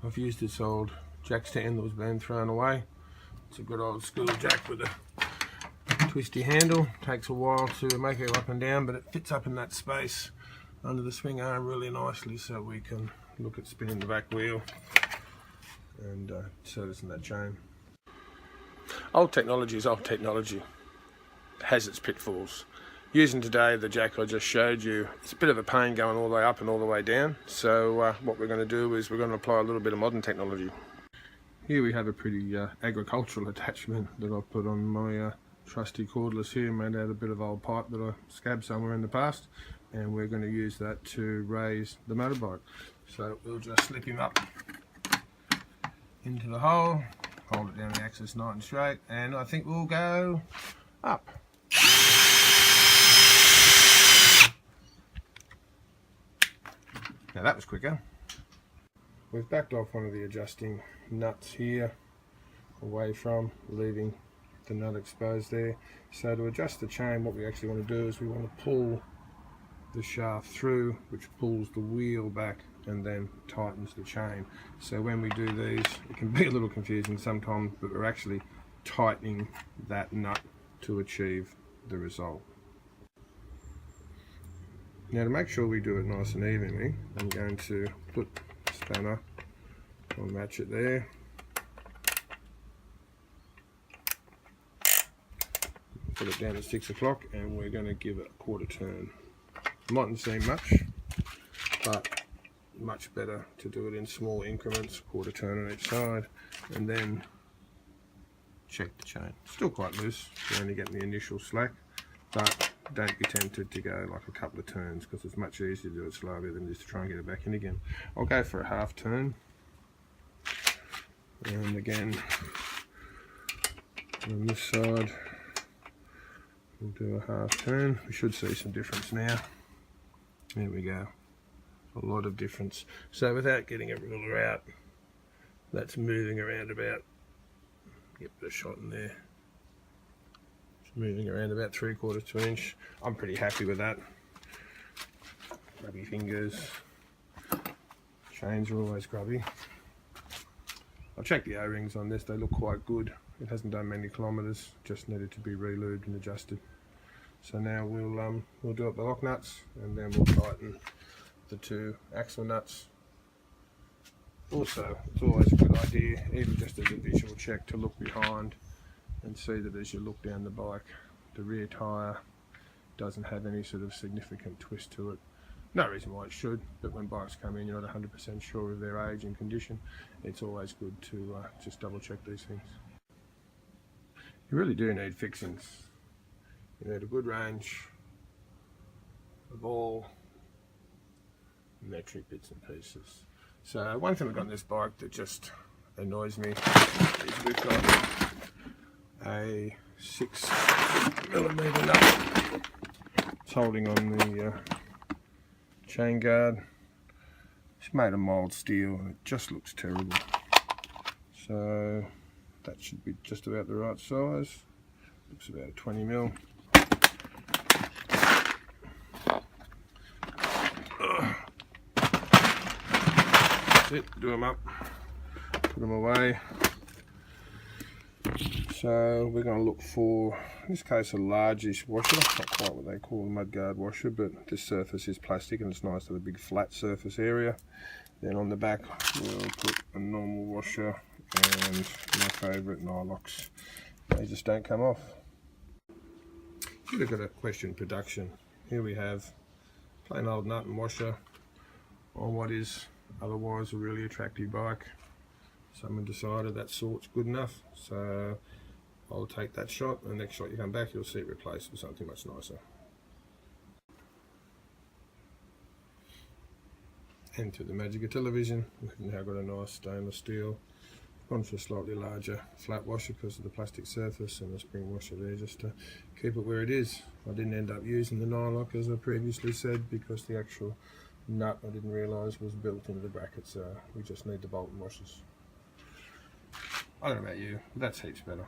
I've used this old jack stand that was being thrown away. It's a good old school jack with a twisty handle. Takes a while to make it up and down, but it fits up in that space under the swing arm really nicely, so we can look at spinning the back wheel and servicing that chain. Old technology is old technology. It has its pitfalls. Using today the jack I just showed you, it's a bit of a pain going all the way up and all the way down. So what we're going to do is we're going to apply a little bit of modern technology. Here we have a pretty agricultural attachment that I've put on my trusty cordless here, made out of a bit of old pipe that I scabbed somewhere in the past, and we're going to use that to raise the motorbike. So we'll just slip him up into the hole, hold it down the axis nice and straight, and I think we'll go up. Now that was quicker. We've backed off one of the adjusting nuts here, away from, leaving the nut exposed there. So to adjust the chain, what we actually want to do is we want to pull the shaft through, which pulls the wheel back and then tightens the chain. So when we do these, it can be a little confusing sometimes, but we're actually tightening that nut to achieve the result. Now to make sure we do it nice and evenly, I'm going to put the spanner, I'll match it there. Put it down at 6 o'clock and we're going to give it a quarter turn. Mightn't seem much, but much better to do it in small increments, quarter turn on each side, and then check the chain. Still quite loose, you're only getting the initial slack, but don't be tempted to go like a couple of turns because it's much easier to do it slowly than just to try and get it back in again. I'll go for a half turn, and again on this side we'll do a half turn. We should see some difference now. There we go, a lot of difference. So without getting a ruler out, that's moving around about, get a bit of shot in there, it's moving around about 3/4 to an inch. I'm pretty happy with that. Grubby fingers, chains are always grubby. I've checked the O-rings on this, they look quite good. It hasn't done many kilometres, just needed to be re-lubed and adjusted. So now we'll do up the lock nuts, and then we'll tighten the 2 axle nuts. Also, it's always a good idea, even just as a visual check, to look behind and see that as you look down the bike, the rear tyre doesn't have any sort of significant twist to it. No reason why it should, but when bikes come in you're not 100% sure of their age and condition, it's always good to just double check these things. You really do need fixings. You need a good range, a ball, metric bits and pieces. So one thing we've got on this bike that just annoys me is we've got a 6mm nut. It's holding on the chain guard. It's made of mild steel and it just looks terrible. So that should be just about the right size. Looks about a 20mm. That's it, do them up, put them away. So we're going to look for, in this case, a largish washer, not quite what they call a mudguard washer, but this surface is plastic and it's nice to have a big flat surface area. Then on the back we'll put a normal washer and my favourite Nylox. They just don't come off. If you look at a question production, here we have plain old nut and washer on what is otherwise a really attractive bike. Someone decided that sort's good enough, so I'll take that shot, and the next shot you come back you'll see it replaced with something much nicer. And to the magic of television, we've now got a nice stainless steel. Gone for a slightly larger flat washer because of the plastic surface, and a spring washer there just to keep it where it is. I didn't end up using the Nylock as I previously said because the actual nut I didn't realise was built into the bracket, so we just need the bolt and washers. I don't know about you, but that's heaps better.